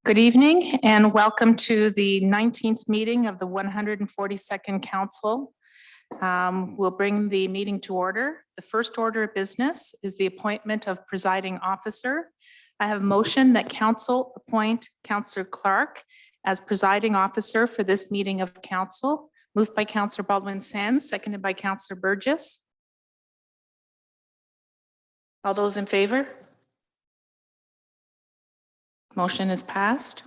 Good evening and welcome to the 19th meeting of the 142nd Council. We'll bring the meeting to order. The first order of business is the appointment of presiding officer. I have a motion that Council appoint Councillor Clark as presiding officer for this meeting of Council. Moved by Councillor Baldwin-Sands, seconded by Councillor Burgess. All those in favor? Motion is passed.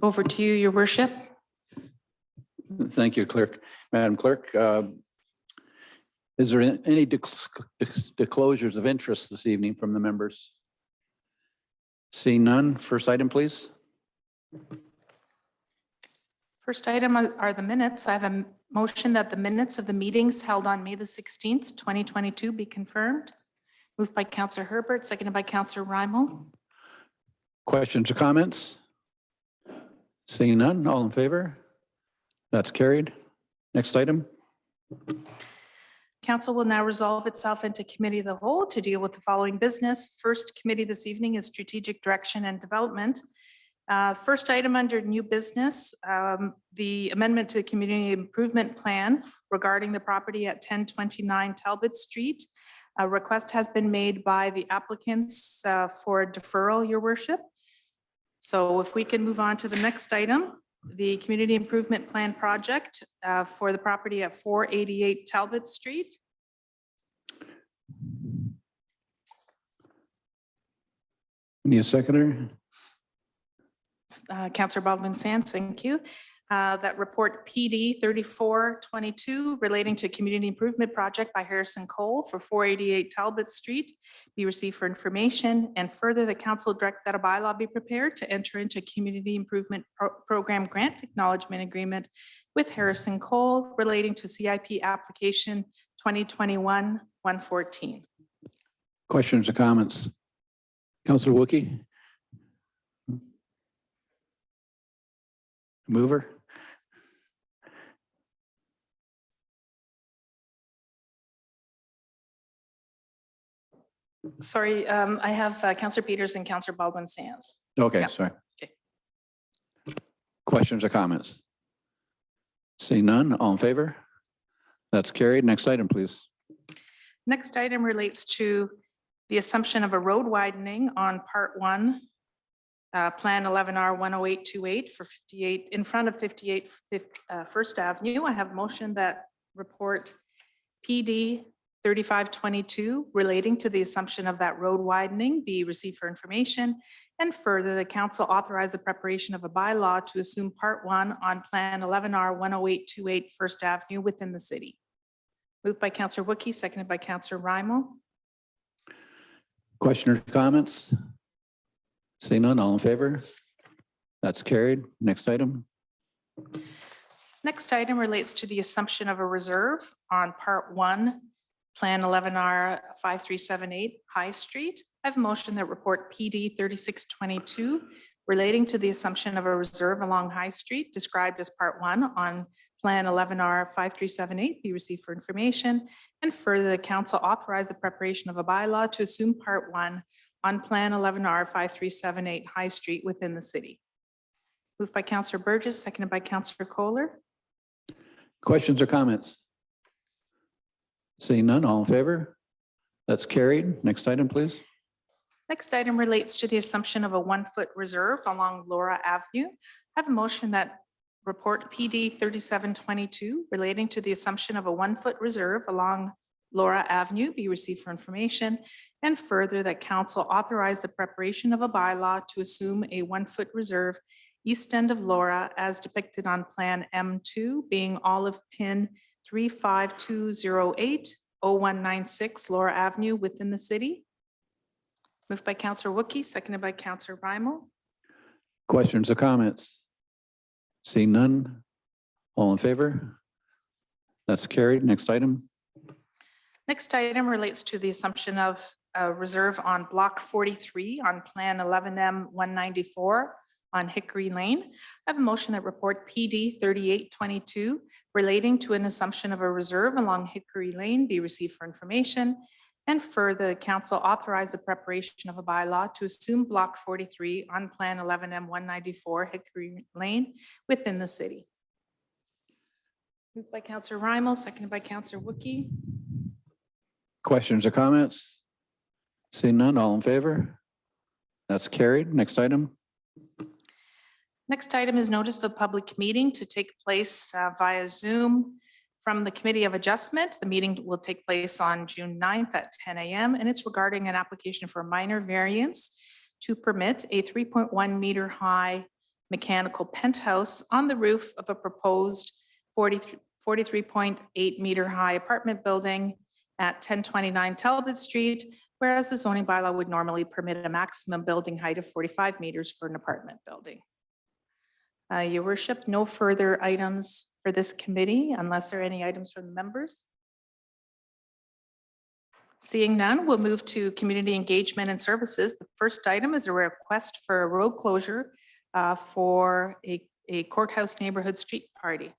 Over to you, Your Worship. Thank you, Clerk. Madam Clerk, is there any disclosures of interest this evening from the members? Seeing none, first item, please. First item are the minutes. I have a motion that the minutes of the meetings held on May the 16th, 2022 be confirmed. Moved by Councillor Herbert, seconded by Councillor Reimel. Questions or comments? Seeing none, all in favor? That's carried. Next item. Council will now resolve itself into committee of the whole to deal with the following business. First committee this evening is strategic direction and development. First item under new business, the amendment to the community improvement plan regarding the property at 1029 Talbot Street. A request has been made by the applicants for deferral, Your Worship. So if we can move on to the next item, the community improvement plan project for the property at 488 Talbot Street. Need a seconder? Councillor Baldwin-Sands, thank you. That report PD 3422 relating to community improvement project by Harrison Cole for 488 Talbot Street be received for information, and further the council direct that a bylaw be prepared to enter into community improvement program grant acknowledgement agreement with Harrison Cole relating to CIP application 2021-114. Questions or comments? Councillor Wookie? Mover? Sorry, I have Councillor Peters and Councillor Baldwin-Sands. Okay, Yeah. sorry. Okay. Questions or comments? Seeing none, all in favor? That's carried. Next item, please. Next item relates to the assumption of a road widening on part 1, plan 11R 10828 for 58 in front of 58 First Avenue. I have a motion that report PD 3522 relating to the assumption of that road widening be received for information, and further the council authorize the preparation of a bylaw to assume part 1 on plan 11R 10828 First Avenue within the city. Moved by Councillor Wookie, seconded by Councillor Reimel. Questions or comments? Seeing none, all in favor? That's carried. Next item. Next item relates to the assumption of a reserve on part 1, plan 11R 5378 High Street. I have a motion that report PD 3622 relating to the assumption of a reserve along High Street described as part 1 on plan 11R 5378 be received for information, and further the council authorize the preparation of a bylaw to assume part 1 on plan 11R 5378 High Street within the city. Moved by Councillor Burgess, seconded by Councillor Kohler. Questions or comments? Seeing none, all in favor? That's carried. Next item, please. Next item relates to the assumption of a 1-foot reserve along Laura Avenue. I have a motion that report PD 3722 relating to the assumption of a 1-foot reserve along Laura Avenue be received for information, and further that council authorize the preparation of a bylaw to assume a 1-foot reserve east end of Laura as depicted on plan M2 being olive pin 35208-0196 Laura Avenue within the city. Moved by Councillor Wookie, seconded by Councillor Reimel. Questions or comments? Seeing none, all in favor? That's carried. Next item. Next item relates to the assumption of a reserve on block 43 on plan 11M 194 on Hickory Lane. I have a motion that report PD 3822 relating to an assumption of a reserve along Hickory Lane be received for information, and further, the council authorize the preparation of a bylaw to assume block 43 on Plan 11M 194 Hickory Lane within the city. Moved by Councillor Rymel, seconded by Councillor Wookie. Questions or comments? Seeing none, all in favor? That's carried. Next item. Next item is notice of a public meeting to take place via Zoom from the Committee of Adjustment. The meeting will take place on June 9th at 10 a.m. and it's regarding an application for a minor variance to permit a 3.1 meter high mechanical penthouse on the roof of a proposed 43.8 meter high apartment building at 1029 Talbot Street, whereas the zoning bylaw would normally permit a maximum building height of 45 meters for an apartment building. Your worship, no further items for this committee unless there are any items from the members. Seeing none, we'll move to community engagement and services. The first item is a request for a road closure for a courthouse neighborhood street party.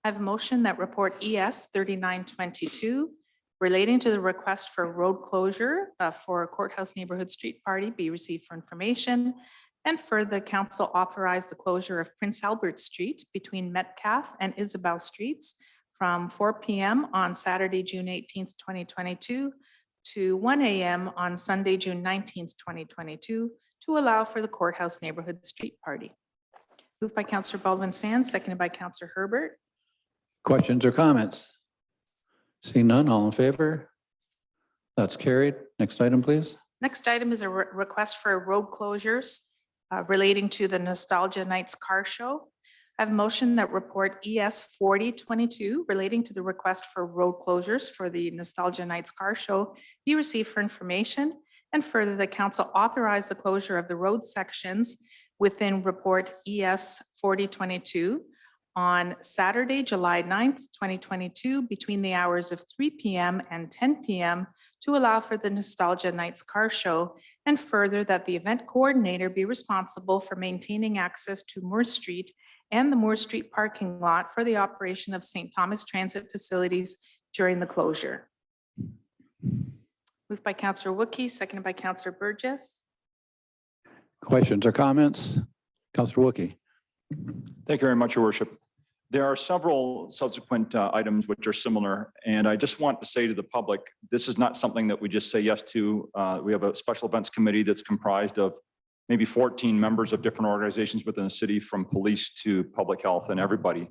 I have a motion that report ES 3922 relating to the request for road closure for a courthouse neighborhood street party be received for information. And further, the council authorized the closure of Prince Albert Street between Metcalfe and Isabel Streets from 4 p.m. on Saturday, June 18th, 2022 to 1 a.m. on Sunday, June 19th, 2022 to allow for the courthouse neighborhood street party. Moved by Councillor Baldwin-Sands, seconded by Councillor Herbert. Questions or comments? Seeing none, all in favor? That's carried. Next item, please. Next item is a request for road closures relating to the Nostalgia Nights Car Show. I have a motion that report ES 4022 relating to the request for road closures for the Nostalgia Nights Car Show be received for information, and further, the council authorize the closure of the road sections within report ES 4022 on Saturday, July 9th, 2022, between the hours of 3 p.m. and 10 p.m. to allow for the Nostalgia Nights Car Show, and further that the event coordinator be responsible for maintaining access to Moore Street and the Moore Street parking lot for the operation of St. Thomas Transit facilities during the closure. Moved by Councillor Wookie, seconded by Councillor Burgess. Questions or comments? Councillor Wookie. Thank you very much, Your Worship. There are several subsequent items which are similar, and I just want to say to the public, this is not something that we just say yes to. We have a special events committee that's comprised of maybe 14 members of different organizations within the city, from police to public health and everybody.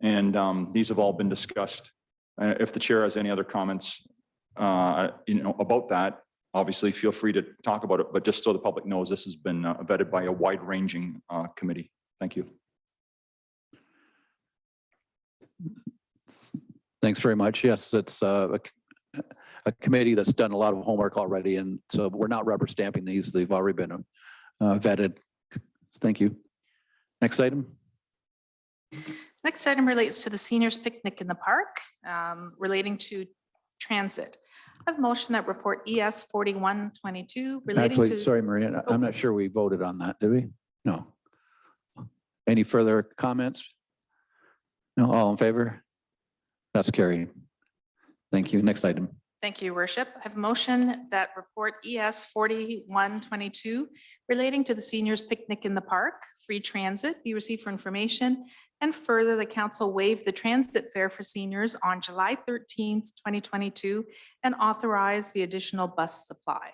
And these have all been discussed. If the chair has any other comments, about that, obviously feel free to talk about it, but just so the public knows, this has been vetted by a wide-ranging committee. Thank you. Thanks very much. Yes, it's a committee that's done a lot of homework already, and so we're not rubber stamping these. They've already been vetted. Thank you. Next item. Next item relates to the seniors picnic in the park relating to transit. I have a motion that report ES 4122 relating Actually, to. sorry, Maria, I'm not sure we voted on that, did we? No. Any further comments? No, all in favor? That's carried. Thank you. Next item. Thank you, Your Worship. I have a motion that report ES 4122 relating to the seniors picnic in the park, free transit, be received for information, and further, the council waive the transit fare for seniors on July 13th, 2022, and authorize the additional bus supply.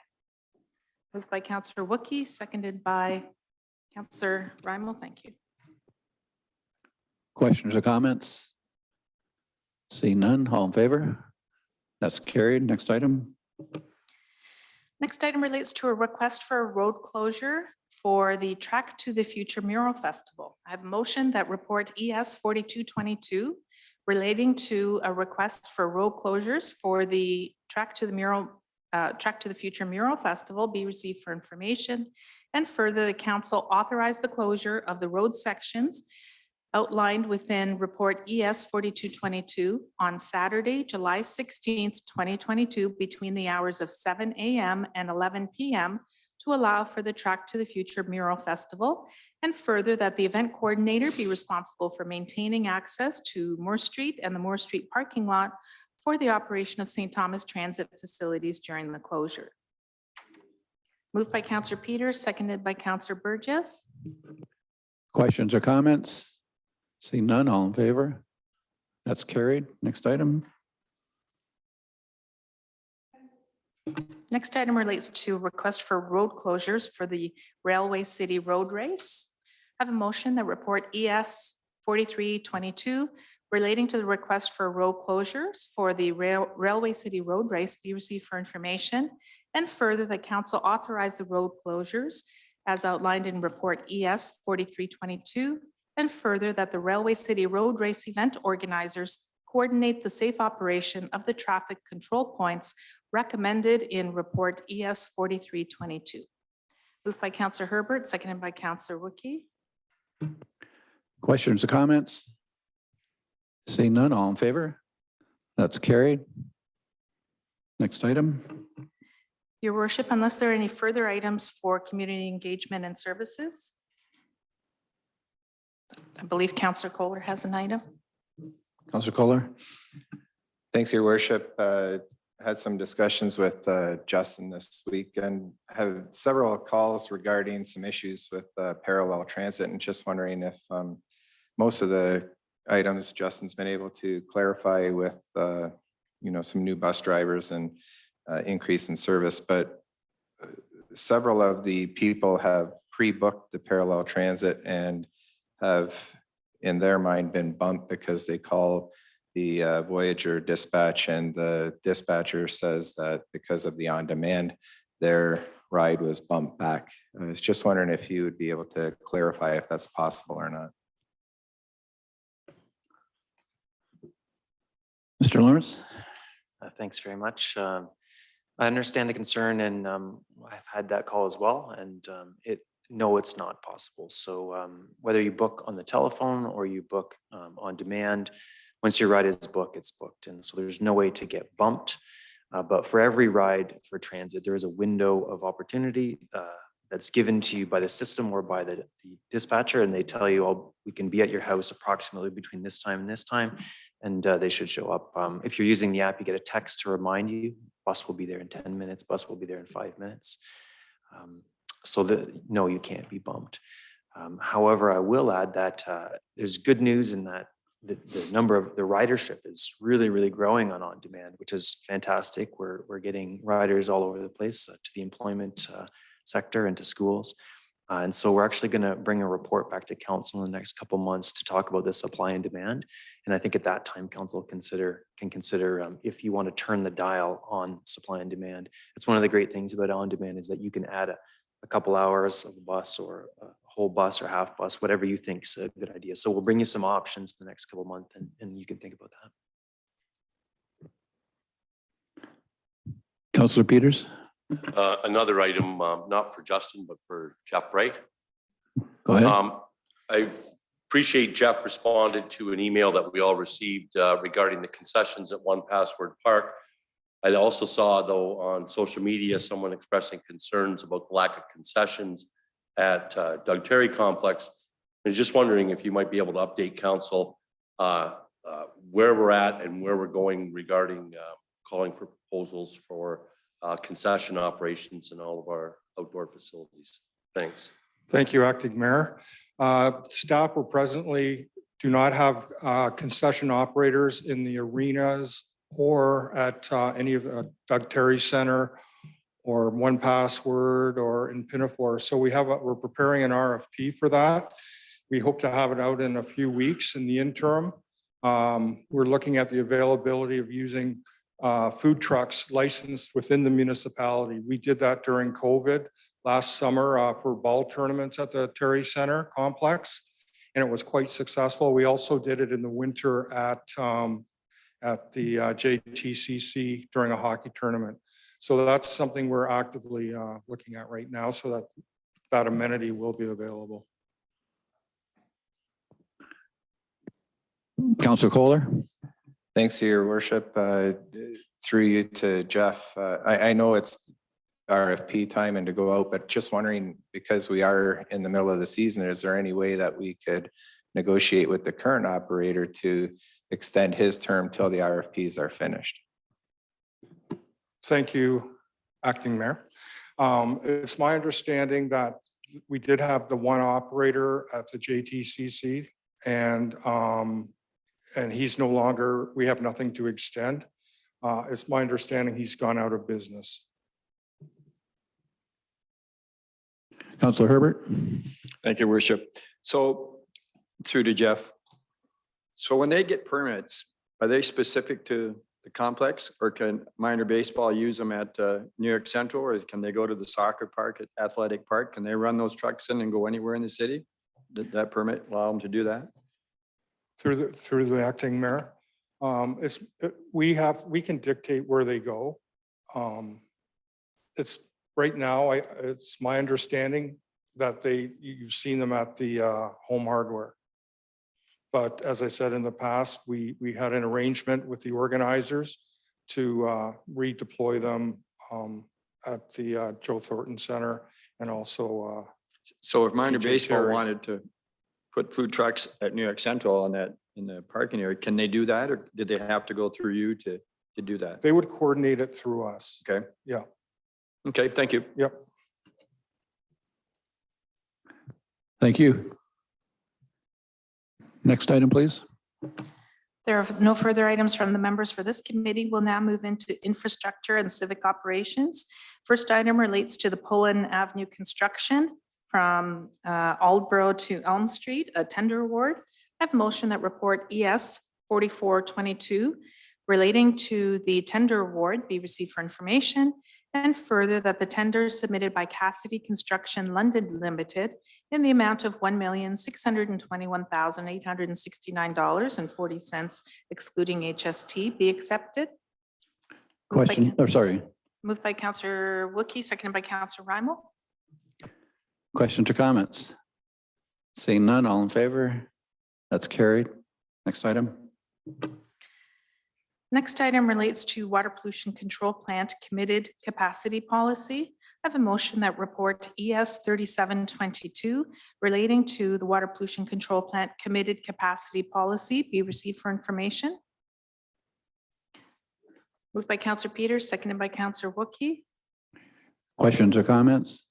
Moved by Councillor Wookie, seconded by Councillor Rymel. Thank you. Questions or comments? Seeing none, all in favor? That's carried. Next item. Next item relates to a request for a road closure for the Track to the Future Mural Festival. I have a motion that report ES 4222 relating to a request for road closures for the Track to the Future Mural Festival be received for information, and further, the council authorize the closure of the road sections outlined within report ES 4222 on Saturday, July 16th, 2022, between the hours of 7 a.m. and 11 p.m. to allow for the Track to the Future Mural Festival, and further that the event coordinator be responsible for maintaining access to Moore Street and the Moore Street parking lot for the operation of St. Thomas Transit facilities during the closure. Moved by Councillor Peters, seconded by Councillor Burgess. Questions or comments? Seeing none, all in favor? That's carried. Next item. Next item relates to request for road closures for the Railway City Road Race. I have a motion that report ES 4322 relating to the request for road closures for the Railway City Road Race be received for information, and further that council authorize the road closures as outlined in report ES 4322, and further that the Railway City Road Race event organizers coordinate the safe operation of the traffic control points recommended in report ES 4322. Moved by Councillor Herbert, seconded by Councillor Wookie. Questions or comments? Seeing none, all in favor? That's carried. Next item. Your worship, unless there are any further items for community engagement and services. I believe Councillor Kohler has an item. Councillor Kohler. Thanks, Your Worship. Had some discussions with Justin this week and have several calls regarding some issues with parallel transit, and just wondering if most of the items Justin's been able to clarify with some new bus drivers and increase in service, but several of the people have pre-booked the parallel transit and have in their mind been bumped because they call the Voyager dispatch, and the dispatcher says that because of the on-demand, their ride was bumped back. I was just wondering if you would be able to clarify if that's possible or not. Mr. Lawrence. Thanks very much. I understand the concern, and I've had that call as well, and no, it's not possible. So whether you book on the telephone or you book on demand, once your ride is booked, it's booked. And so there's no way to get bumped. But for every ride for transit, there is a window of opportunity that's given to you by the system or by the dispatcher. And they tell you, oh, we can be at your house approximately between this time and this time. And they should show up. If you're using the app, you get a text to remind you, bus will be there in 10 minutes, bus will be there in 5 minutes. No, you can't be bumped. However, I will add that there's good news in that the number of the ridership is really, really growing on demand, which is fantastic. We're getting riders all over the place to the employment sector and to schools. And so we're actually going to bring a report back to council in the next couple of months to talk about the supply and demand. And I think at that time, council can consider if you want to turn the dial on supply and demand. It's one of the great things about on demand is that you can add a couple hours of a bus or a whole bus or half bus, whatever you think is a good idea. So we'll bring you some options in the next couple of months, and you can think about that. Councillor Peters. Another item, not for Justin, but for Jeff Bray. Go ahead. I appreciate Jeff responded to an email that we all received regarding the concessions at One Password Park. I also saw, though, on social media, someone expressing concerns about the lack of concessions at Doug Tarry Complex. I was just wondering if you might be able to update council where we're at and where we're going regarding calling for proposals for concession operations in all of our outdoor facilities. Thanks. Thank you, Acting Mayor. Staff will presently do not have concession operators in the arenas or at any of the Doug Tarry Center or One Password or in Pinafore. So we're preparing an RFP for that. We hope to have it out in a few weeks. In the interim, we're looking at the availability of using food trucks licensed within the municipality. We did that during COVID last summer for ball tournaments at the Tarry Center complex, and it was quite successful. We also did it in the winter at the JTCC during a hockey tournament. So that's something we're actively looking at right now, so that amenity will be available. Councillor Kohler. Thanks, Your Worship. Through you to Jeff. I know it's RFP time and to go out, but just wondering, because we are in the middle of the season, is there any way that we could negotiate with the current operator to extend his term till the RFPs are finished. Thank you, Acting Mayor. It's my understanding that we did have the one operator at the JTCC and he's no longer, we have nothing to extend. It's my understanding he's gone out of business. Councillor Herbert. Thank you, Worship. So through to Jeff. So when they get permits, are they specific to the complex, or can minor baseball use them at New York Central, or can they go to the soccer park at Athletic Park? Can they run those trucks in and go anywhere in the city? Did that permit allow them to do that? Through the Acting Mayor. We can dictate where they go. It's right now, it's my understanding that you've seen them at the Home Hardware. But as I said in the past, we had an arrangement with the organizers to redeploy them at the Joe Thornton Center and also. So if minor TJ baseball Terry. wanted to put food trucks at New York Central on that, in the parking area, can they do that, or did they have to go through you to do that? They would coordinate it through us. Okay. Yeah. Okay, thank you. Yep. Thank you. Next item, please. There are no further items from the members for this committee. We'll now move into infrastructure and civic operations. First item relates to the Pullen Avenue construction from Aldborough to Elm Street, a tender award. I have a motion that report ES 4422 relating to the tender award be received for information, and further that the tender submitted by Cassidy Construction London Limited in the amount of $1,621,869.40 excluding HST be accepted. Question, or sorry, Moved by Councillor Wookie, seconded by Councillor Reimel. questions or comments? Seeing none, all in favor? That's carried. Next item. Next item relates to water pollution control plant committed capacity policy. I have a motion that report ES 3722 relating to the water pollution control plant committed capacity policy be received for information. Moved by Councillor Peters, seconded by Councillor Wookie. Questions or comments?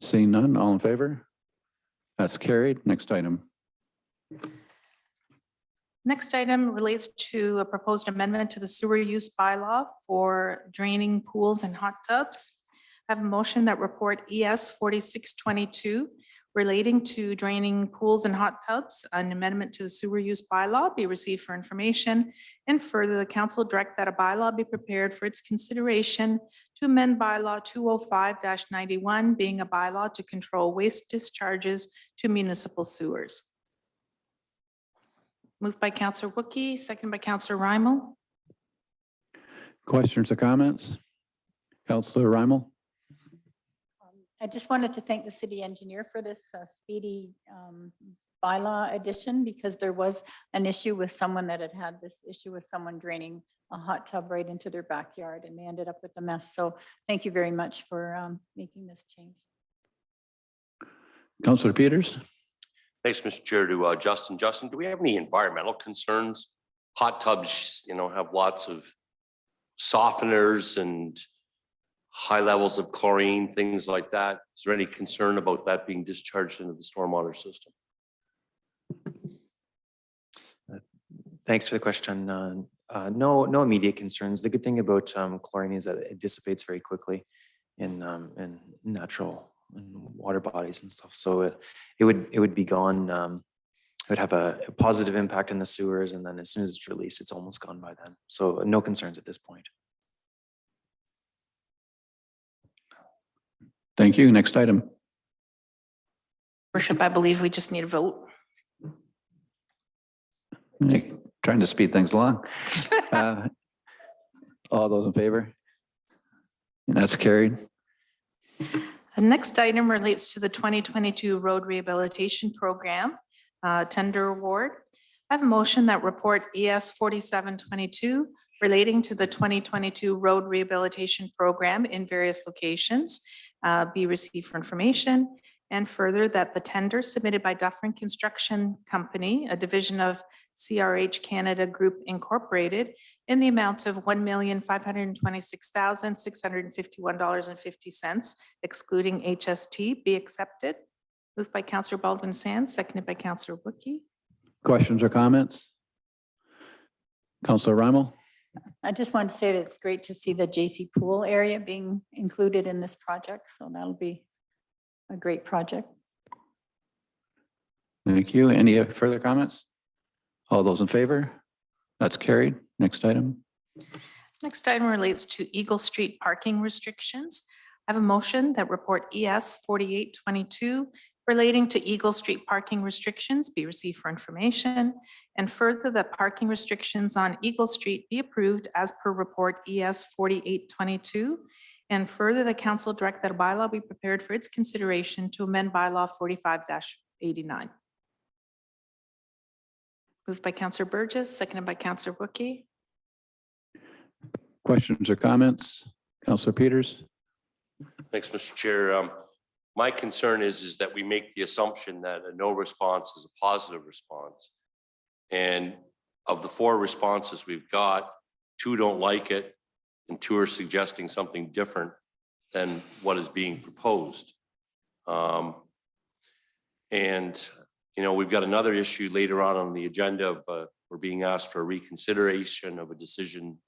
Seeing none, all in favor? That's carried. Next item. Next item relates to a proposed amendment to the sewer use bylaw for draining pools and hot tubs. I have a motion that report ES 4622 relating to draining pools and hot tubs, an amendment to the sewer use bylaw be received for information, and further the council direct that a bylaw be prepared for its consideration to amend bylaw 205-91 being a bylaw to control waste discharges to municipal sewers. Moved by Councillor Wookie, seconded by Councillor Reimel. Questions or comments? Councillor Reimel. I just wanted to thank the city engineer for this speedy bylaw addition, because there was an issue with someone that had this issue with someone draining a hot tub right into their backyard, and they ended up with a mess. So thank you very much for making this change. Councillor Peters. Thanks, Mr. Chair, to Justin. Justin, do we have any environmental concerns? Hot tubs, have lots of softeners and high levels of chlorine, things like that. Is there any concern about that being discharged into the stormwater system? Thanks for the question. No immediate concerns. The good thing about chlorine is that it dissipates very quickly in natural water bodies and stuff. So it would be gone. It would have a positive impact in the sewers, and then as soon as it's released, it's almost gone by then. So no concerns at this point. Thank you. Next item. Worship, I believe we just need a vote. Just trying to speed things along. All those in favor? And that's carried. The next item relates to the 2022 Road Rehabilitation Program tender award. I have a motion that report ES 4722 relating to the 2022 Road Rehabilitation Program in various locations be received for information, And further, that the tender submitted by Dufferin Construction Company, a division of CRH Canada Group Incorporated, in the amount of $1,526,651.50, excluding HST, be accepted. Moved by Councillor Baldwin Sands, seconded by Councillor Wookey. Questions or comments? Councillor Rimal? I just want to say that it's great to see the JC Pool area being included in this project. So that'll be a great project. Thank you. Any further comments? All those in favor? That's carried. Next item. Next item relates to Eagle Street parking restrictions. I have a motion that report ES 4822 relating to Eagle Street parking restrictions be received for information, and further that parking restrictions on Eagle Street be approved as per report ES 4822, and further the council direct that a bylaw be prepared for its consideration to amend bylaw 45-89. Moved by Councillor Burgess, seconded by Councillor Wookey. Questions or comments? Councillor Peters? Thanks, Mr. Chair. My concern is that we make the assumption that a no response is a positive response. And of the 4 responses we've got, 2 don't like it and 2 are suggesting something different than what is being proposed. We've got another issue later on the agenda of we're being asked for a reconsideration of a decision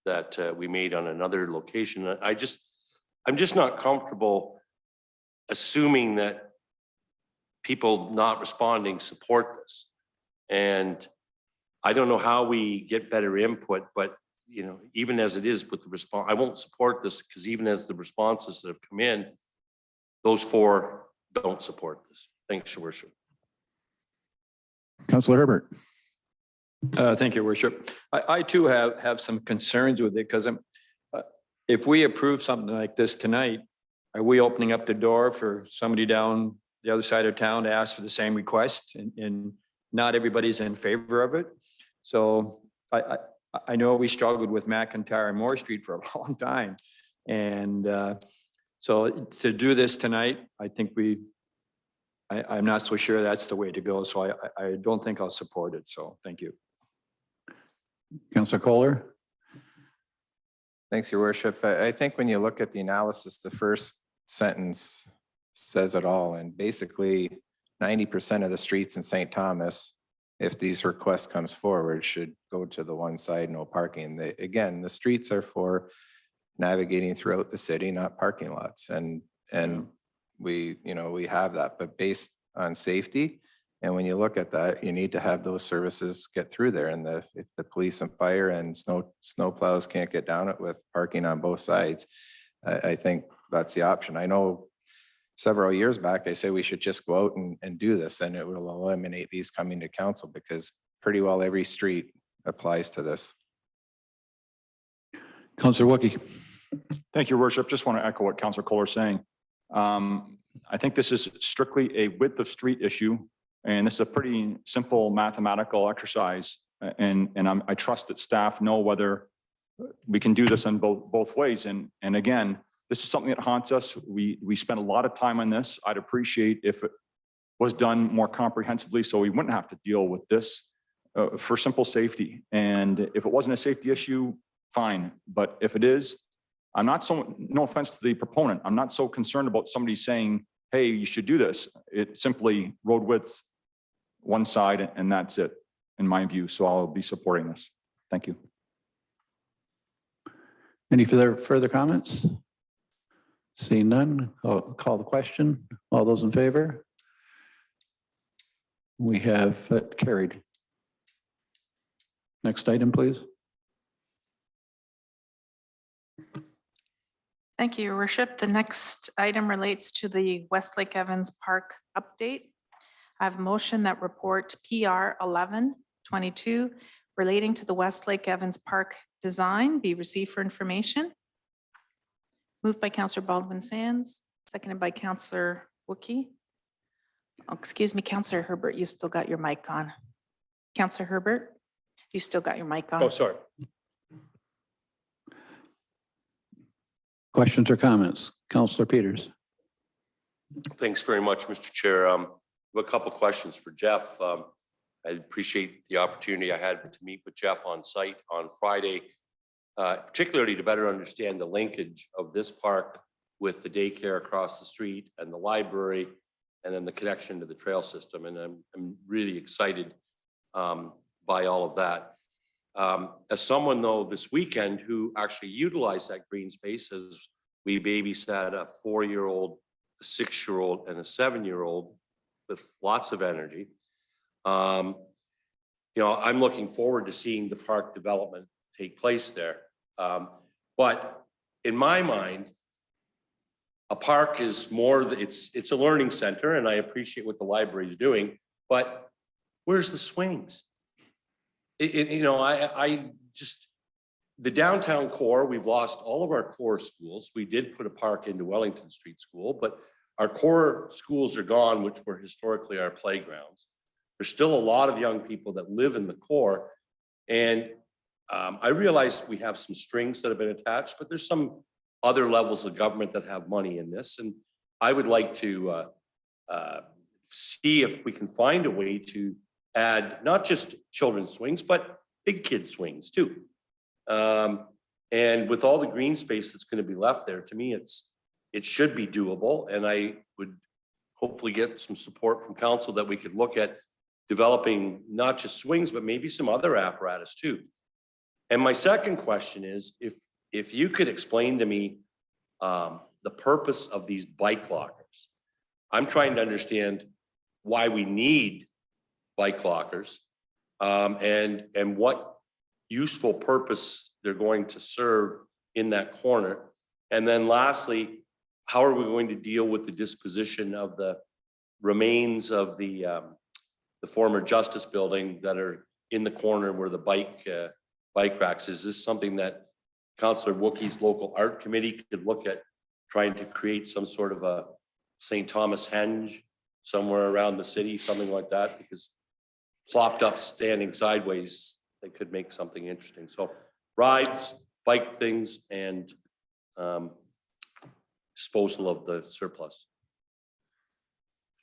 that we made on another location. I'm just not comfortable assuming that people not responding support this. And I don't know how we get better input, but even as it is with the response, I won't support this because even as the responses that have come in, those 4 don't support this. Thanks, Your Worship. Councillor Herbert? Thank you, Worship. I too have some concerns with it because if we approve something like this tonight, are we opening up the door for somebody down the other side of town to ask for the same request and not everybody's in favor of it? So I know we struggled with McIntyre and Moore Street for a long time. And so to do this tonight, I think I'm not so sure that's the way to go. So I don't think I'll support it. So thank you. Councillor Kohler? Thanks, Your Worship. I think when you look at the analysis, the first sentence says it all. And basically 90% of the streets in St. Thomas, if these requests comes forward, should go to the one side, no parking. Again, the streets are for navigating throughout the city, not parking lots. And we have that, but based on safety. And when you look at that, you need to have those services get through there. And if the police and fire and snow plows can't get down it with parking on both sides, I think that's the option. I know several years back, I say we should just go out and do this, and it will eliminate these coming to council because pretty well every street applies to this. Councillor Wookey? Thank you, Your Worship. Just want to echo what Councillor Kohler is saying. I think this is strictly a width of street issue. And this is a pretty simple mathematical exercise. And I trust that staff know whether we can do this in both ways. And again, this is something that haunts us. We spent a lot of time on this. I'd appreciate if it was done more comprehensively so we wouldn't have to deal with this for simple safety. And if it wasn't a safety issue, fine. But if it is, no offense to the proponent, I'm not so concerned about somebody saying, hey, you should do this. It's simply road width, one side, and that's it, in my view. So I'll be supporting this. Thank you. Any further comments? Seeing none, I'll call the question. All those in favor? We have it carried. Next item, please. Thank you, Your Worship. The next item relates to the Westlake-Evans Park update. I have a motion that report PR 1122 relating to the Westlake-Evans Park design be received for information. Moved by Councillor Baldwin Sands, seconded by Councillor Wookey. Oh, excuse me, Councillor Herbert, you've still got your mic on. Councillor Herbert, you still got your mic on. Oh, sorry. Questions or comments? Councillor Peters? Thanks very much, Mr. Chair. I have a couple questions for Jeff. I appreciate the opportunity I had to meet with Jeff on site on Friday, particularly to better understand the linkage of this park with the daycare across the street and the library, and then the connection to the trail system. And I'm really excited by all of that. As someone though this weekend who actually utilized that green space, as we babysat a 4-year-old, a 6-year-old, and a 7-year-old with lots of energy. You know, I'm looking forward to seeing the park development take place there. But in my mind, a park is more, it's a learning center, and I appreciate what the library is doing, but where's the swings? You know, I just, the downtown core, we've lost all of our core schools. We did put a park into Wellington Street School, but our core schools are gone, which were historically our playgrounds. There's still a lot of young people that live in the core. And I realize we have some strings that have been attached, but there's some other levels of government that have money in this. And I would like to see if we can find a way to add not just children's swings, but big kid swings too. And with all the green space that's going to be left there, to me, it should be doable. And I would hopefully get some support from council that we could look at developing not just swings, but maybe some other apparatus too. And my second question is, if you could explain to me the purpose of these bike lockers. I'm trying to understand why we need bike lockers and what useful purpose they're going to serve in that corner. And then lastly, how are we going to deal with the disposition of the remains of the former Justice Building that are in the corner where the bike racks? Is this something that Councillor Wookie's local art committee could look at trying to create some sort of a St. Thomas henge somewhere around the city, something like that? Because plopped up, standing sideways, they could make something interesting. So rides, bike things, and disposal of the surplus.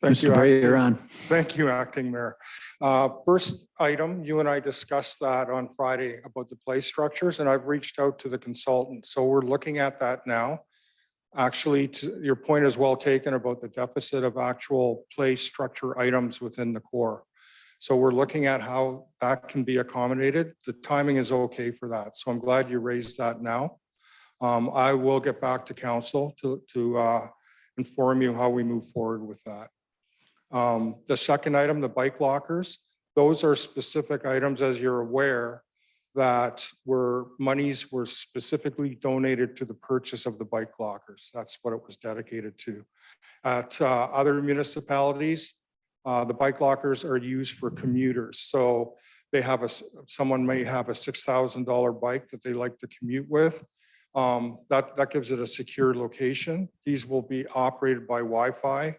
Thank you. Mr. Bray, you're on. Thank you, Acting Mayor. First item, you and I discussed that on Friday about the play structures, and I've reached out to the consultant. So we're looking at that now. Actually, your point is well taken about the deficit of actual play structure items within the core. So we're looking at how that can be accommodated. The timing is okay for that. So I'm glad you raised that now. I will get back to council to inform you how we move forward with that. The second item, the bike lockers, those are specific items, as you're aware, that monies were specifically donated to the purchase of the bike lockers. That's what it was dedicated to. At other municipalities, the bike lockers are used for commuters. So they have someone may have a $6,000 bike that they like to commute with. That gives it a secure location. These will be operated by Wi-Fi.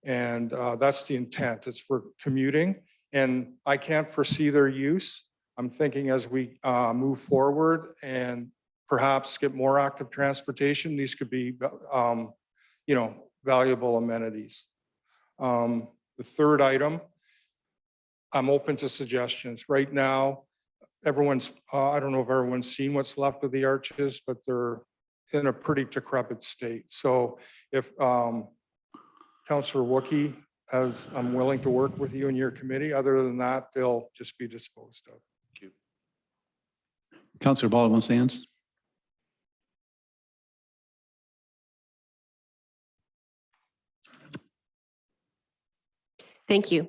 And that's the intent. It's for commuting. And I can't foresee their use. I'm thinking as we move forward and perhaps get more active transportation, these could be, valuable amenities. The third item, I'm open to suggestions. Right now, I don't know if everyone's seen what's left of the arches, but they're in a pretty decrepit state. So if Councillor Wookie, as I'm willing to work with you and your committee. Other than that, they'll just be disposed of. Thank you. Councillor Baldwin Sands. Thank you.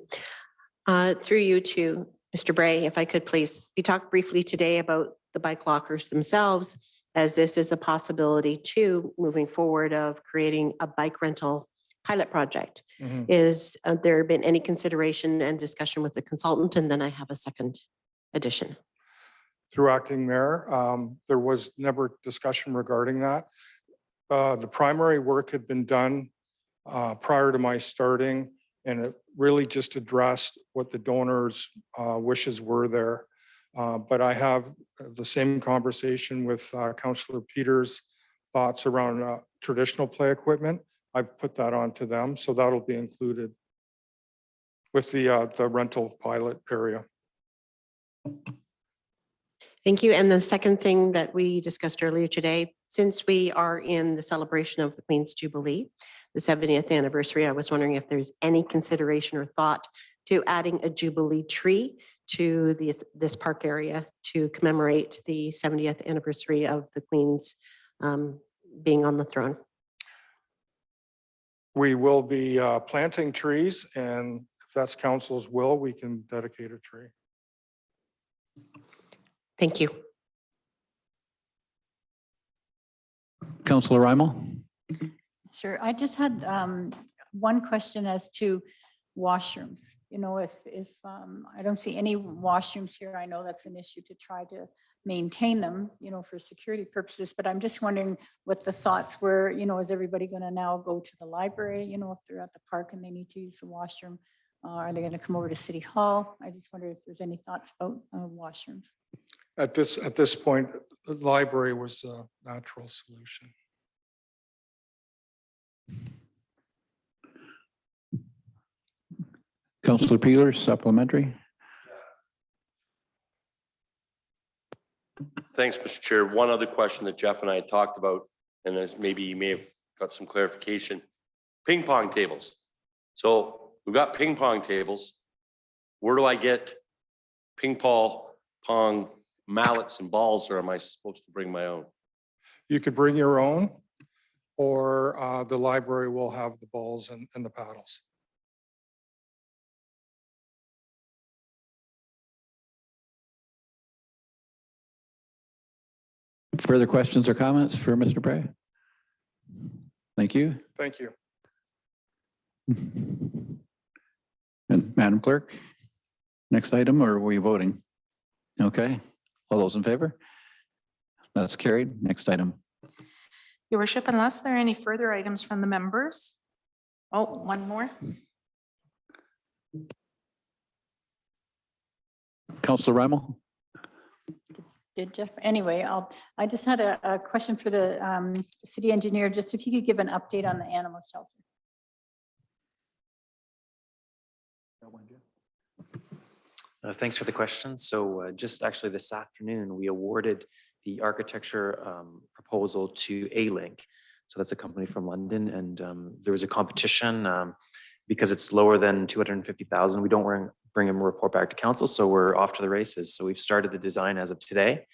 Through you to Mr. Bray, if I could please, we talked briefly today about the bike lockers themselves, as this is a possibility too, moving forward, of creating a bike rental pilot project. Is there been any consideration and discussion with the consultant? And then I have a second addition. Through Acting Mayor, there was never discussion regarding that. The primary work had been done prior to my starting, and it really just addressed what the donors' wishes were there. But I have the same conversation with Councillor Peters' thoughts around traditional play equipment. I put that on to them, so that'll be included with the rental pilot area. Thank you. And the second thing that we discussed earlier today, since we are in the celebration of the Queen's Jubilee, the 70th anniversary, I was wondering if there's any consideration or thought to adding a Jubilee tree to this park area to commemorate the 70th anniversary of the Queen's being on the throne. We will be planting trees, and if that's council's will, we can dedicate a tree. Thank you. Councillor Rymal? Sure. I just had one question as to washrooms. You know, if I don't see any washrooms here, I know that's an issue to try to maintain them, you know, for security purposes, but I'm just wondering what the thoughts were, you know, is everybody going to now go to the library, you know, if they're at the park and they need to use the washroom? Are they going to come over to City Hall? I just wonder if there's any thoughts about washrooms. At this point, the library was a natural solution. Councillor Peeler, supplementary? Thanks, Mr. Chair. One other question that Jeff and I had talked about, and as maybe you may have got some clarification. Ping pong tables. So we've got ping pong tables. Where do I get ping pong mallets and balls, or am I supposed to bring my own? You could bring your own, or the library will have the balls and the paddles. Further questions or comments for Mr. Bray? Thank you. Thank you. And Madam Clerk, next item, or are we voting? Okay, all those in favor? That's carried. Next item. Your worship, unless there are any further items from the members. Oh, one more. Councillor Rymal? Did Jeff? Anyway, I just had a question for the city engineer, just if you could give an update on the animal shelter. Thanks for the question. So just actually this afternoon, we awarded the architecture proposal to A-Link. So that's a company from London, and there was a competition because it's lower than 250,000. We don't bring them a report back to council, so we're off to the races. So we've started the design as of today,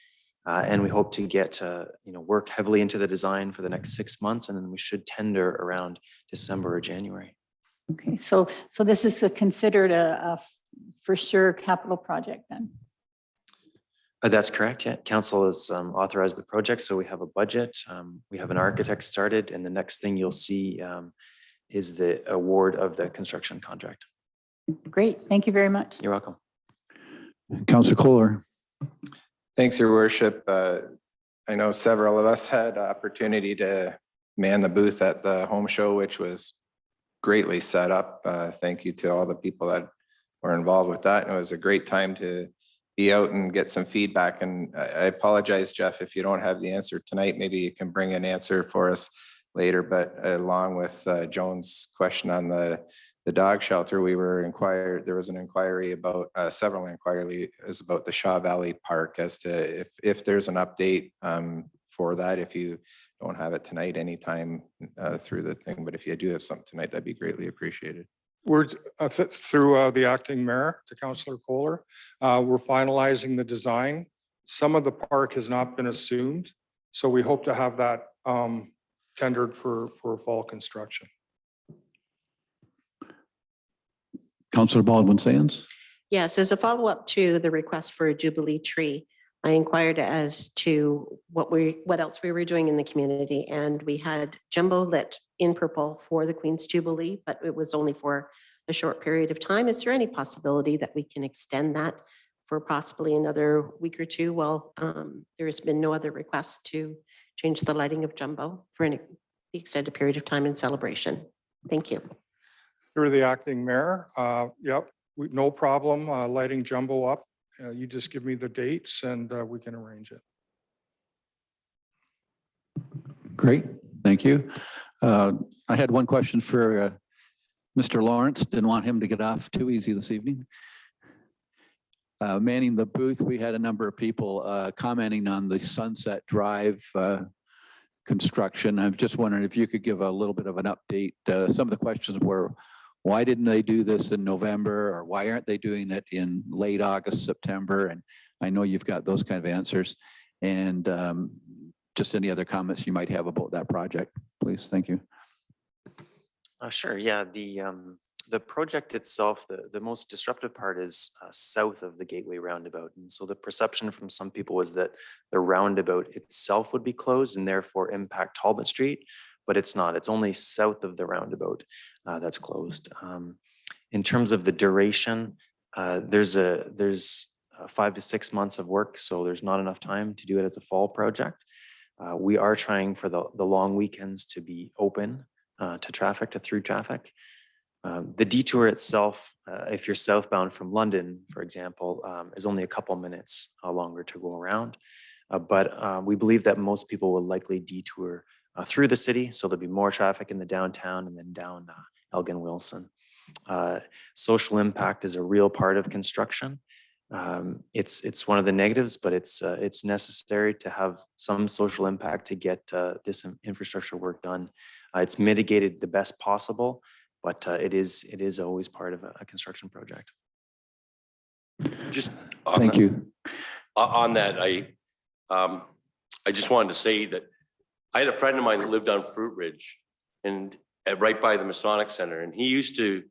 and we hope to get work heavily into the design for the next 6 months, and then we should tender around December or January. Okay, so this is considered a for sure capital project then? That's correct. Yeah, council has authorized the project, so we have a budget. We have an architect started, and the next thing you'll see is the award of the construction contract. Great, thank you very much. You're welcome. Councillor Kohler? Thanks, Your Worship. I know several of us had opportunity to man the booth at the home show, which was greatly set up. Thank you to all the people that were involved with that. And it was a great time to be out and get some feedback. And I apologize, Jeff, if you don't have the answer tonight, maybe you can bring an answer for us later. But along with Joan's question on the dog shelter, there was an inquiry about, several inquiries about the Shaw Valley Park as to if there's an update for that. If you don't have it tonight, anytime through the thing, but if you do have something tonight, that'd be greatly appreciated. We're through the acting mayor to Councillor Kohler. We're finalizing the design. Some of the park has not been assumed, so we hope to have that tendered for fall construction. Councillor Baldwin-Sands? Yes, as a follow-up to the request for a Jubilee tree, I inquired as to what else we were doing in the community, and we had jumbo lit in purple for the Queen's Jubilee, but it was only for a short period of time. Is there any possibility that we can extend that for possibly another week or two? Well, there has been no other request to change the lighting of jumbo for the extended period of time in celebration. Thank you. Through the acting mayor, yep, no problem lighting jumbo up. You just give me the dates and we can arrange it. Great, thank you. I had one question for Mr. Lawrence. Didn't want him to get off too easy this evening. Manning the booth, we had a number of people commenting on the Sunset Drive construction. I'm just wondering if you could give a little bit of an update. Some of the questions were, why didn't they do this in November, or why aren't they doing it in late August, September? And I know you've got those kind of answers. And just any other comments you might have about that project, please. Thank you. Sure. Yeah. The project itself, the most disruptive part is south of the Gateway roundabout. And so the perception from some people was that the roundabout itself would be closed and therefore impact Talbot Street, but it's not. It's only south of the roundabout that's closed. In terms of the duration, there's 5 to 6 months of work, so there's not enough time to do it as a fall project. We are trying for the long weekends to be open to traffic, to through traffic. The detour itself, if you're southbound from London, for example, is only a couple minutes longer to go around. But we believe that most people will likely detour through the city, so there'll be more traffic in the downtown and then down Elgin Wilson. Social impact is a real part of construction. It's one of the negatives, but it's necessary to have some social impact to get this infrastructure work done. It's mitigated the best possible, but it is always part of a construction project. Just Thank you. on that, I just wanted to say that I had a friend of mine that lived on Fruit Ridge and right by the Masonic Center, and he used to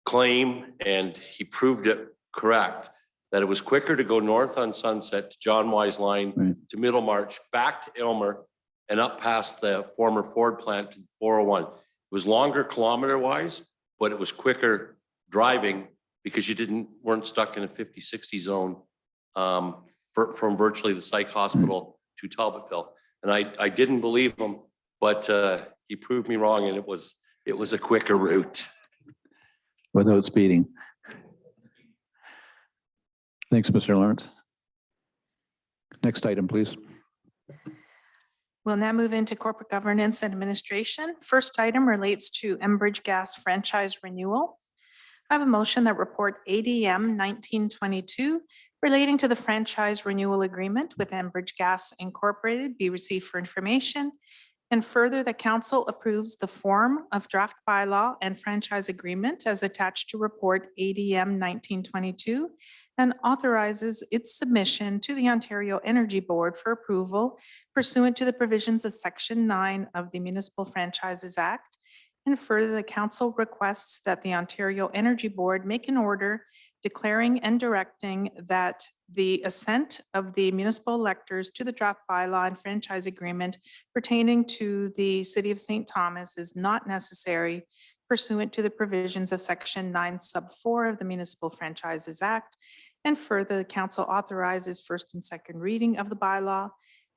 claim, and he proved it correct, that it was quicker to go north on Sunset to John Wise Line to Middlemarch, back to Aylmer, and up past the former Ford plant to the 401. It was longer kilometer wise, but it was quicker driving because you weren't stuck in a 50-60 zone from virtually the psych hospital to Talbotville. And I didn't believe him, but he proved me wrong, and it was a quicker route. Without speeding. Thanks, Mr. Lawrence. Next item, please. We'll now move into corporate governance and administration. First item relates to Enbridge Gas franchise renewal. I have a motion that report ADM 1922 relating to the franchise renewal agreement with Enbridge Gas Incorporated be received for information, and further the council approves the form of draft bylaw and franchise agreement as attached to report ADM 1922 and authorizes its submission to the Ontario Energy Board for approval pursuant to the provisions of Section 9 of the Municipal Franchises Act. And further, the council requests that the Ontario Energy Board make an order declaring and directing that the assent of the municipal electors to the draft bylaw and franchise agreement pertaining to the City of St. Thomas is not necessary pursuant to the provisions of Section 9 sub 4 of the Municipal Franchises Act. And further, the council authorizes first and second reading of the bylaw.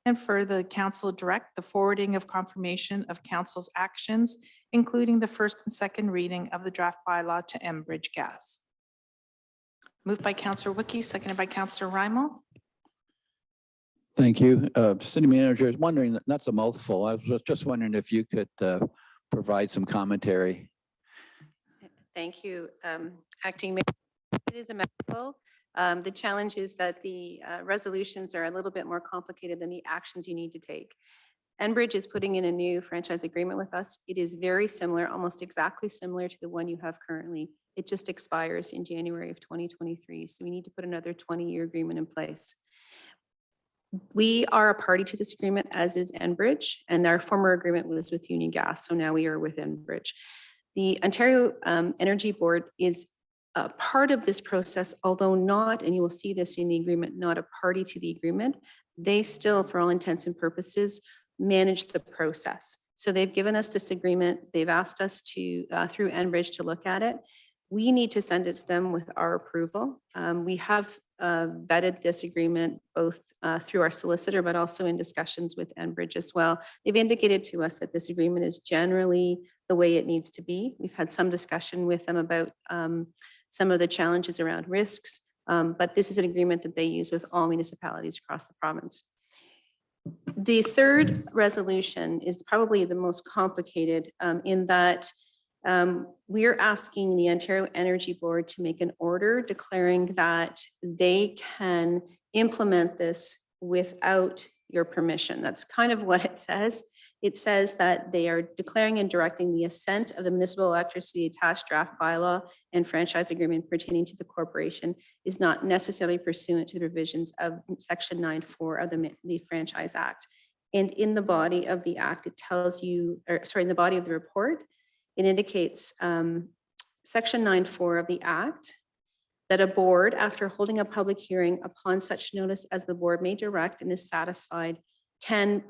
And further, the council direct the forwarding of confirmation of council's actions, including the first and second reading of the draft bylaw to Enbridge Gas. Moved by Councillor Wickie, seconded by Councillor Rymal. Thank you. City Manager, I was wondering, that's a mouthful. I was just wondering if you could provide some commentary. Thank you, Acting Mayor. It is a mouthful. The challenge is that the resolutions are a little bit more complicated than the actions you need to take. Enbridge is putting in a new franchise agreement with us. It is very similar, almost exactly similar to the one you have currently. It just expires in January of 2023. So we need to put another 20-year agreement in place. We are a party to this agreement, as is Enbridge, and our former agreement was with Union Gas. So now we are with Enbridge. The Ontario Energy Board is part of this process, although not, and you will see this in the agreement, not a party to the agreement. They still, for all intents and purposes, manage the process. So they've given us this agreement. They've asked us to, through Enbridge, to look at it. We need to send it to them with our approval. We have vetted this agreement both through our solicitor, but also in discussions with Enbridge as well. They've indicated to us that this agreement is generally the way it needs to be. We've had some discussion with them about some of the challenges around risks, but this is an agreement that they use with all municipalities across the province. The third resolution is probably the most complicated in that we're asking the Ontario Energy Board to make an order declaring that they can implement this without your permission. That's kind of what it says. It says that they are declaring and directing the assent of the municipal electricity attached draft bylaw and franchise agreement pertaining to the corporation is not necessarily pursuant to the revisions of section 9(4) of the Franchise Act. And in the body of the act, it tells you, or sorry, in the body of the report, it indicates section 9(4) of the act that a board, after holding a public hearing upon such notice as the board may direct and is satisfied, can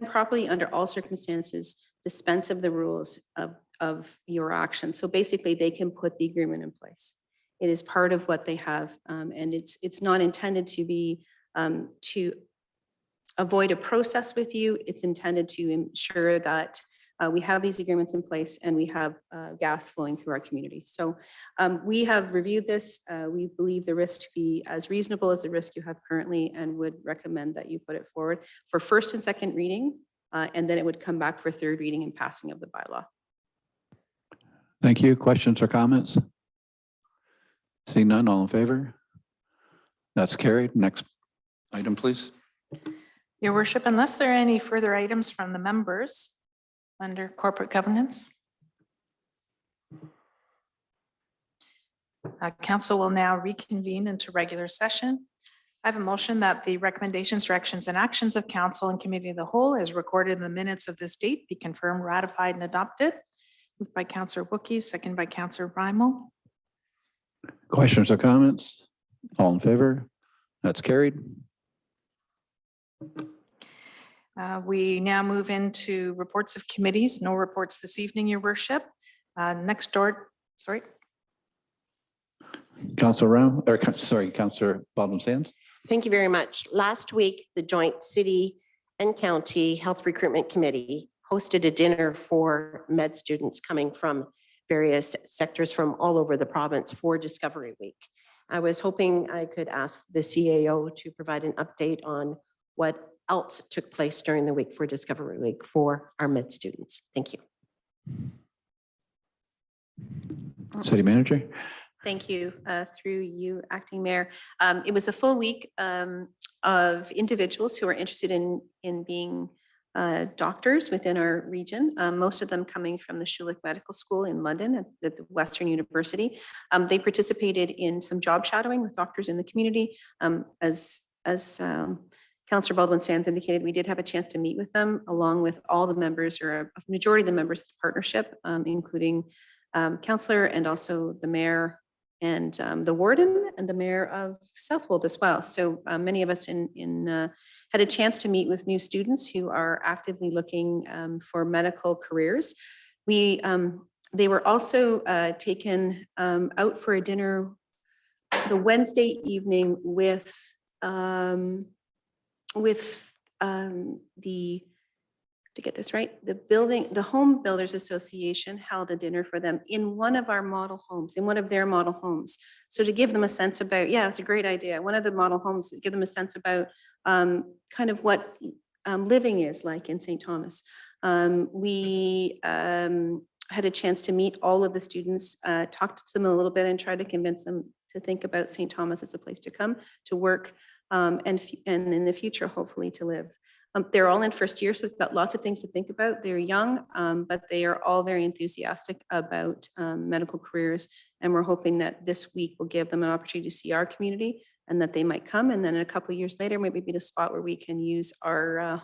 properly under all circumstances dispense of the rules of your action. So basically they can put the agreement in place. It is part of what they have. And it's not intended to be to avoid a process with you. It's intended to ensure that we have these agreements in place and we have gas flowing through our community. So we have reviewed this. We believe the risk to be as reasonable as the risk you have currently and would recommend that you put it forward for first and second reading. And then it would come back for third reading and passing of the bylaw. Thank you. Questions or comments? Seeing none, all in favor? That's carried. Next item, please. Your worship, unless there are any further items from the members under corporate governance. Council will now reconvene into regular session. I have a motion that the recommendations, directions, and actions of council and committee of the whole as recorded in the minutes of this date be confirmed, ratified, and adopted. Moved by Councillor Wookie, second by Councillor Brimel. Questions or comments? All in favor? That's carried. We now move into reports of committees. No reports this evening, your worship. Next door, sorry. Councillor Round, or sorry, Councillor Baldwin-Sands. Thank you very much. Last week, the Joint City and County Health Recruitment Committee hosted a dinner for med students coming from various sectors from all over the province for Discovery Week. I was hoping I could ask the CAO to provide an update on what else took place during the week for Discovery Week for our med students. Thank you. City Manager. Thank you. Through you, Acting Mayor. It was a full week of individuals who are interested in being doctors within our region, most of them coming from the Schulich Medical School in London at the Western University. They participated in some job shadowing with doctors in the community. As Councillor Baldwin-Sands indicated, we did have a chance to meet with them along with all the members or a majority of the members of the partnership, including Councillor and also the Mayor and the Warden and the Mayor of Southwold as well. So many of us had a chance to meet with new students who are actively looking for medical careers. They were also taken out for a dinner the Wednesday evening with to get this right, the Home Builders Association held a dinner for them in one of our model homes, in one of their model homes. So to give them a sense about, yeah, it's a great idea. One of the model homes, give them a sense about kind of what living is like in St. Thomas. We had a chance to meet all of the students, talk to them a little bit and try to convince them to think about St. Thomas as a place to come, to work, and in the future, hopefully to live. They're all in first year, so they've got lots of things to think about. They're young, but they are all very enthusiastic about medical careers. And we're hoping that this week will give them an opportunity to see our community and that they might come. And then a couple of years later, maybe be the spot where we can use our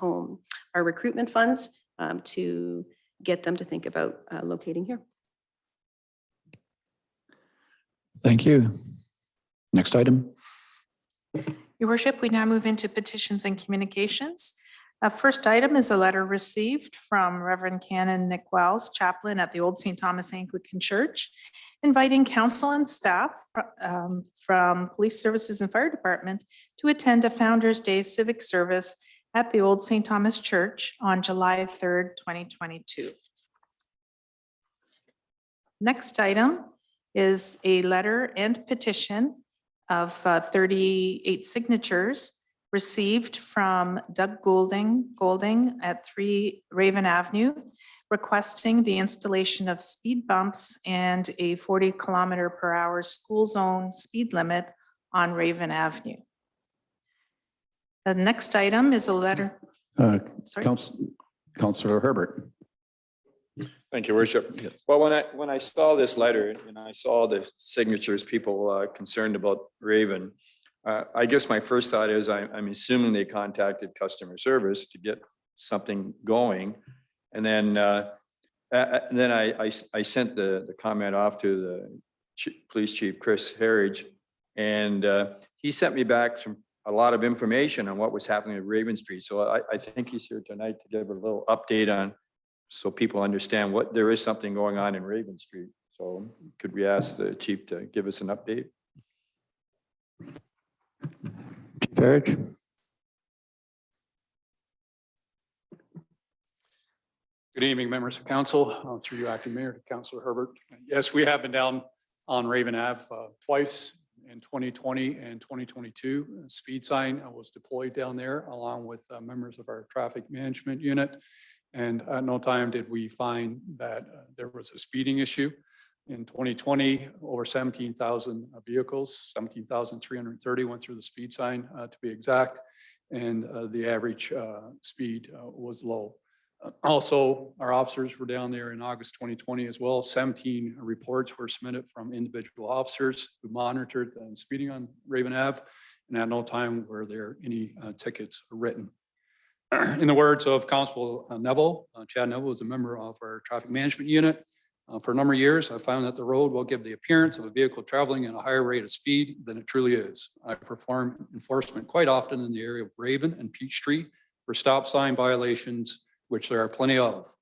recruitment funds to get them to think about locating here. Thank you. Next item. Your worship, we now move into petitions and communications. First item is a letter received from Reverend Canon Nick Wells, chaplain at the Old St. Thomas Anglican Church, inviting council and staff from Police Services and Fire Department to attend a Founders Day civic service at the Old St. Thomas Church on July 3rd, 2022. Next item is a letter and petition of 38 signatures received from Doug Golding at 3 Raven Avenue, requesting the installation of speed bumps and a 40 km/h school zone speed limit on Raven Avenue. The next item is a letter. Sorry. Councillor Herbert. Thank you, Worship. Well, when I saw this letter and I saw the signatures, people concerned about Raven, I guess my first thought is I'm assuming they contacted customer service to get something going. And then I sent the comment off to the police chief, Chris Harridge, and he sent me back a lot of information on what was happening at Raven Street. So I think he's here tonight to give a little update on, so people understand what there is something going on in Raven Street. So could we ask the chief to give us an update? Chief Harridge. Good evening, members of council, through you, acting mayor, to Councillor Herbert. Yes, we have been down on Raven Ave twice in 2020 and 2022. A speed sign was deployed down there along with members of our traffic management unit. And at no time did we find that there was a speeding issue. In 2020, over 17,000 vehicles, 17,330 went through the speed sign to be exact. And the average speed was low. Also, our officers were down there in August 2020 as well. 17 reports were submitted from individual officers who monitored speeding on Raven Ave. And at no time were there any tickets written. In the words of Constable Neville, Chad Neville is a member of our traffic management unit. For a number of years, I found that the road will give the appearance of a vehicle traveling at a higher rate of speed than it truly is. I perform enforcement quite often in the area of Raven and Peachtree for stop sign violations, which there are plenty of,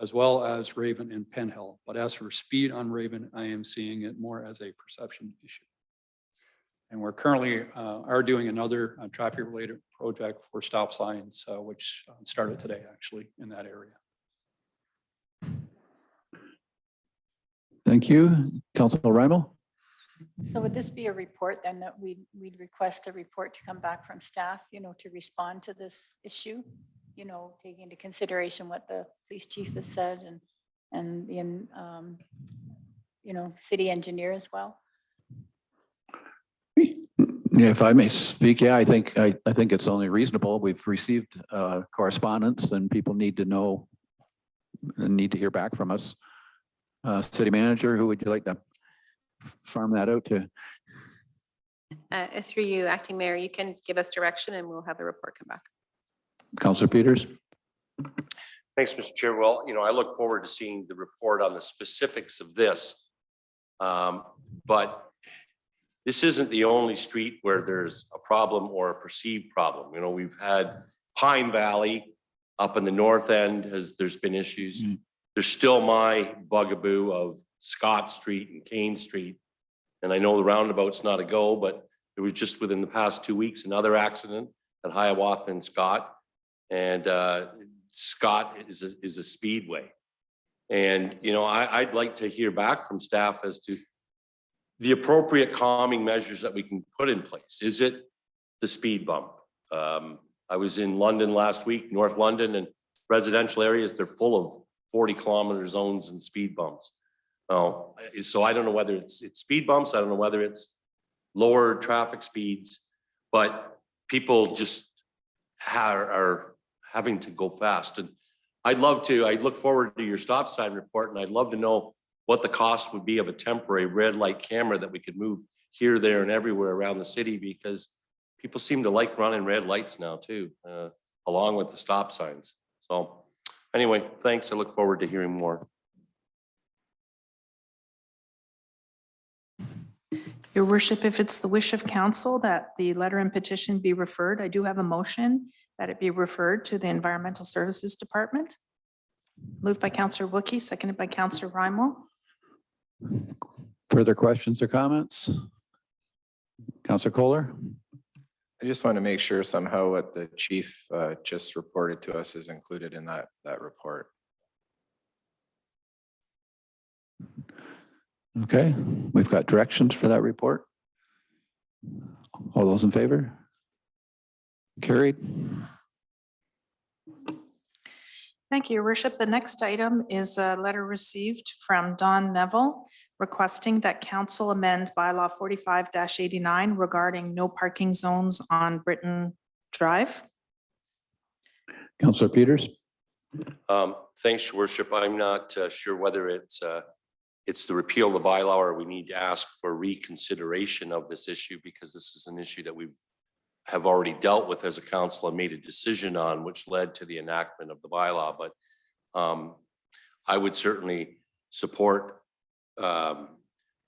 as well as Raven and Penn Hill. But as for speed on Raven, I am seeing it more as a perception issue. And we're currently are doing another traffic related project for stop signs, which started today actually in that area. Thank you. Councilor Rymel. So would this be a report then that we'd request a report to come back from staff, to respond to this issue? Taking into consideration what the police chief has said and the, city engineer as well. Yeah, if I may speak, yeah, I think it's only reasonable. We've received correspondence and people need to know and need to hear back from us. City manager, who would you like to farm that out to? Through you, acting mayor, you can give us direction and we'll have the report come back. Councilor Peters. Thanks, Mr. Chair. Well, I look forward to seeing the report on the specifics of this. But this isn't the only street where there's a problem or a perceived problem. We've had Pine Valley up in the north end there's been issues. There's still my bugaboo of Scott Street and Kane Street. And I know the roundabout's not a go, but it was just within the past 2 weeks, another accident at Hiawatha and Scott. And Scott is a speedway. And, I'd like to hear back from staff as to the appropriate calming measures that we can put in place. Is it the speed bump? I was in London last week, North London, and residential areas, they're full of 40-kilometer zones and speed bumps. So I don't know whether it's speed bumps. I don't know whether it's lower traffic speeds, but people just are having to go fast. And I look forward to your stop sign report, and I'd love to know what the cost would be of a temporary red light camera that we could move here, there, and everywhere around the city, because people seem to like running red lights now too, along with the stop signs. So anyway, thanks. I look forward to hearing more. Your worship, if it's the wish of council that the letter and petition be referred, I do have a motion that it be referred to the Environmental Services Department. Moved by Councillor Wookie, seconded by Councillor Rymel. Further questions or comments? Councillor Kohler. I just want to make sure somehow what the chief just reported to us is included in that report. Okay, we've got directions for that report. All those in favor? Carried. Thank you, Your Worship. The next item is a letter received from Don Neville requesting that council amend bylaw 45-89 regarding no parking zones on Britton Drive. Councillor Peters. Thanks, Your Worship. I'm not sure whether it's the repeal of the bylaw or we need to ask for reconsideration of this issue, because this is an issue that we have already dealt with as a council and made a decision on, which led to the enactment of the bylaw. But I would certainly support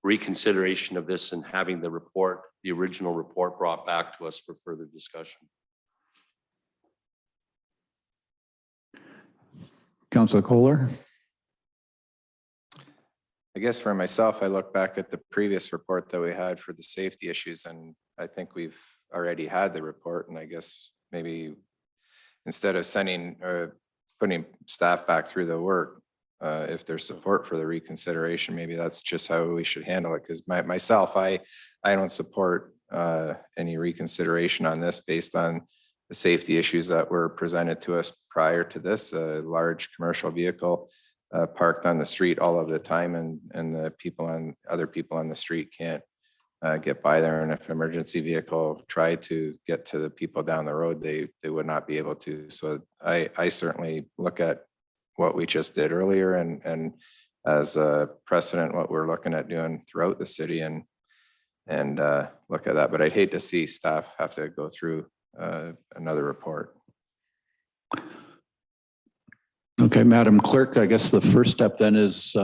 reconsideration of this and having the report, the original report, brought back to us for further discussion. Councillor Kohler. I guess for myself, I look back at the previous report that we had for the safety issues, and I think we've already had the report, and I guess maybe instead of sending or putting staff back through the work, if there's support for the reconsideration, maybe that's just how we should handle it. Because myself, I don't support any reconsideration on this based on the safety issues that were presented to us prior to this. A large commercial vehicle parked on the street all of the time, and the other people on the street can't get by there. And if an emergency vehicle tried to get to the people down the road, they would not be able to. So I certainly look at what we just did earlier and as a precedent, what we're looking at doing throughout the city and look at that. But I'd hate to see staff have to go through another report. Okay, Madam Clerk, I guess the first step then is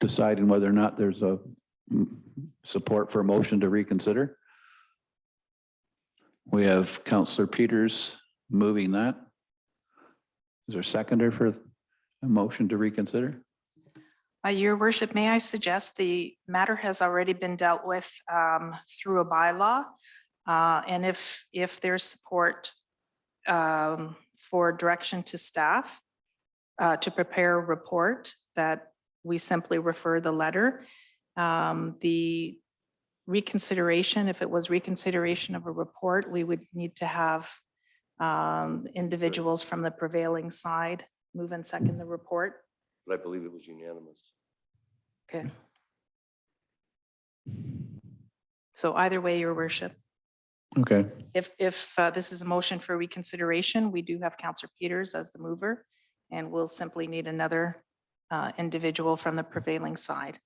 deciding whether or not there's a support for a motion to reconsider. We have Councillor Peters moving that. Is there a seconder for a motion to reconsider? Your Worship, may I suggest the matter has already been dealt with through a bylaw. And if there's support for direction to staff to prepare a report, that we simply refer the letter. The reconsideration, if it was reconsideration of a report, we would need to have individuals from the prevailing side move and second the report. But I believe it was unanimous. Okay. So either way, Your Worship. Okay, If this is a motion for reconsideration, we do have Councillor Peters as the mover, and we'll simply need another individual from the prevailing side.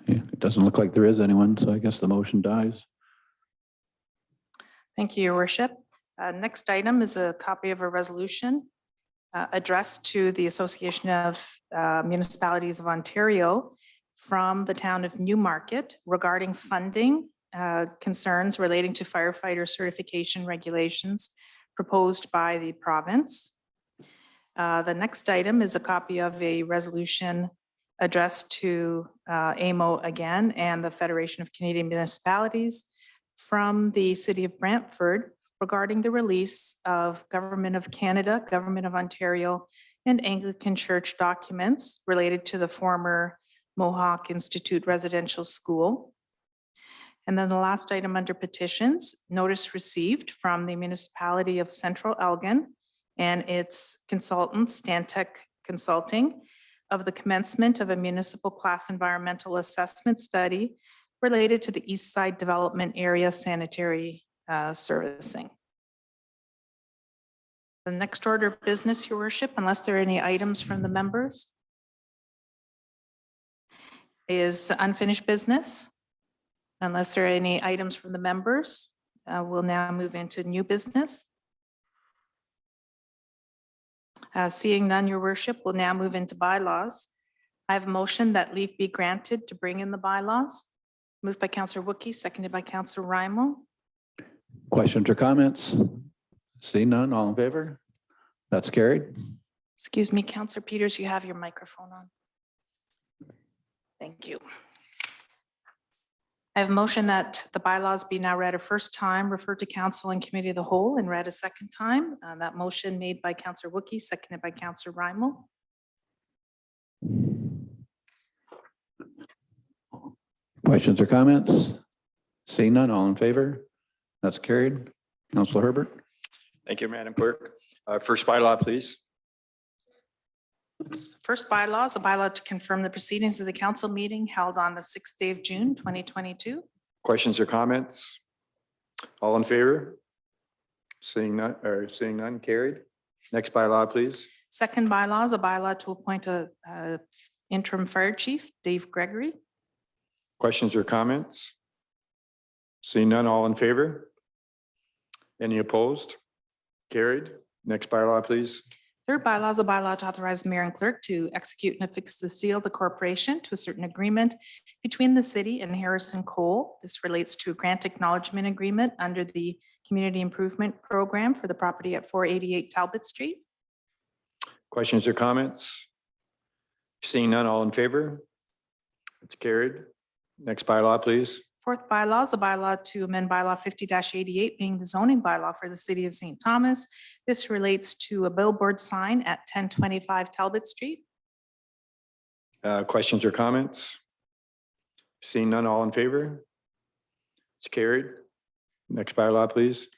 yeah, it doesn't look like there is anyone, so I guess the motion dies. Thank you, Your Worship. Next item is a copy of a resolution addressed to the Association of Municipalities of Ontario from the town of Newmarket regarding funding concerns relating to firefighter certification regulations proposed by the province. The next item is a copy of a resolution addressed to AMO again and the Federation of Canadian Municipalities from the City of Brantford regarding the release of Government of Canada, Government of Ontario, and Anglican Church documents related to the former Mohawk Institute Residential School. And then the last item under petitions, notice received from the Municipality of Central Elgin and its consultant, Stantec Consulting, of the commencement of a municipal class environmental assessment study related to the East Side Development Area Sanitary servicing. The next order of business, Your Worship, unless there are any items from the members, is unfinished business. Unless there are any items from the members, we'll now move into new business. Seeing none, Your Worship, we'll now move into bylaws. I have a motion that leave be granted to bring in the bylaws. Moved by Councillor Wookey, seconded by Councillor Rymal. Questions or comments? See none, all in favor? That's carried. Excuse me, Councillor Peters, you have your microphone on. Thank you. I have a motion that the bylaws be now read a first time, referred to council and committee of the whole, and read a second time. That motion made by Councillor Wookey, seconded by Councillor Rymal. Questions or comments? Seeing none, all in favor? That's carried. Councillor Herbert. Thank you, Madam Clerk. First bylaw, please. First bylaw is a bylaw to confirm the proceedings of the council meeting held on the 6th day of June, 2022. Questions or comments? All in favor? Seeing none, carried. Next bylaw, please. Second bylaw is a bylaw to appoint a interim fire chief, Dave Gregory. Questions or comments? Seeing none, all in favor? Any opposed? Carried. Next bylaw, please. Third bylaw is a bylaw to authorize the mayor and clerk to execute and affix the seal of the corporation to a certain agreement between the city and Harrison Coal. This relates to a grant acknowledgement agreement under the Community Improvement Program for the property at 488 Talbot Street. Questions or comments? Seeing none, all in favor? It's carried. Next bylaw, please. Fourth bylaw is a bylaw to amend bylaw 50-88, being the zoning bylaw for the city of St. Thomas. This relates to a billboard sign at 1025 Talbot Street. Questions or comments? Seeing none, all in favor? It's carried. Next bylaw, please.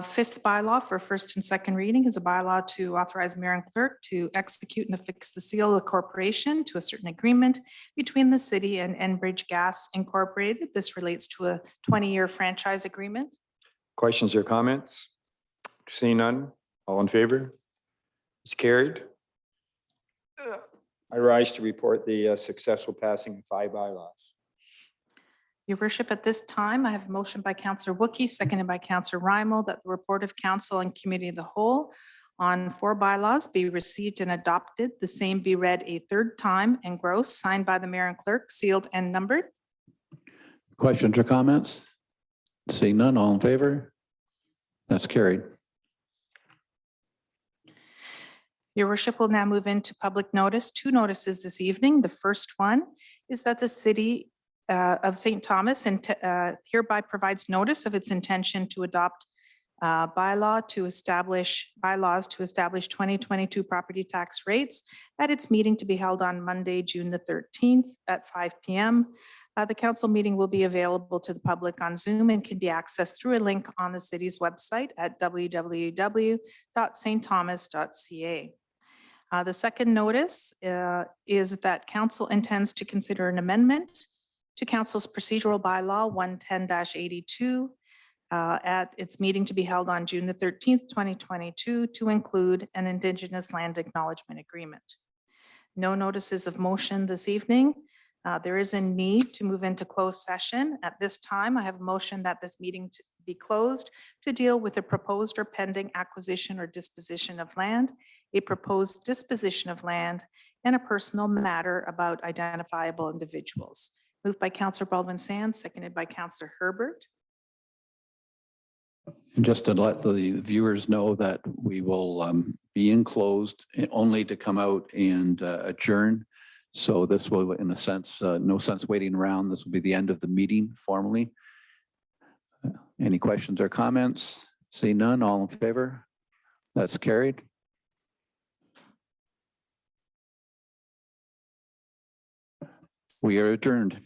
Fifth bylaw for first and second reading is a bylaw to authorize mayor and clerk to execute and affix the seal of the corporation to a certain agreement between the city and Enbridge Gas Incorporated. This relates to a 20-year franchise agreement. Questions or comments? Seeing none, all in favor? It's carried. I rise to report the successful passing of 5 bylaws. Your worship, at this time, I have a motion by Councillor Wookie, seconded by Councillor Rymal, that the report of council and committee of the whole on 4 bylaws be received and adopted. The same be read a third time and gross, signed by the mayor and clerk, sealed and numbered. Questions or comments? Seeing none, all in favor? That's carried. Your worship will now move into public notice. 2 notices this evening. The first one is that the city of St. Thomas and hereby provides notice of its intention to adopt bylaws to establish 2022 property tax rates at its meeting to be held on Monday, June the 13th at 5 p.m. The council meeting will be available to the public on Zoom and can be accessed through a link on the city's website at www.stthomas.ca. The second notice is that council intends to consider an amendment to council's procedural bylaw 110-82 at its meeting to be held on June the 13th, 2022 to include an Indigenous land acknowledgement agreement. No notices of motion this evening. There is a need to move into closed session. At this time, I have a motion that this meeting to be closed to deal with a proposed or pending acquisition or disposition of land, a proposed disposition of land, and a personal matter about identifiable individuals. Moved by Councillor Baldwin Sands, seconded by Councillor Herbert. And just to let the viewers know that we will be enclosed only to come out and adjourn. So this will, in a sense, no sense waiting around. This will be the end of the meeting formally. Any questions or comments? See none, all in favor? That's carried. We are adjourned.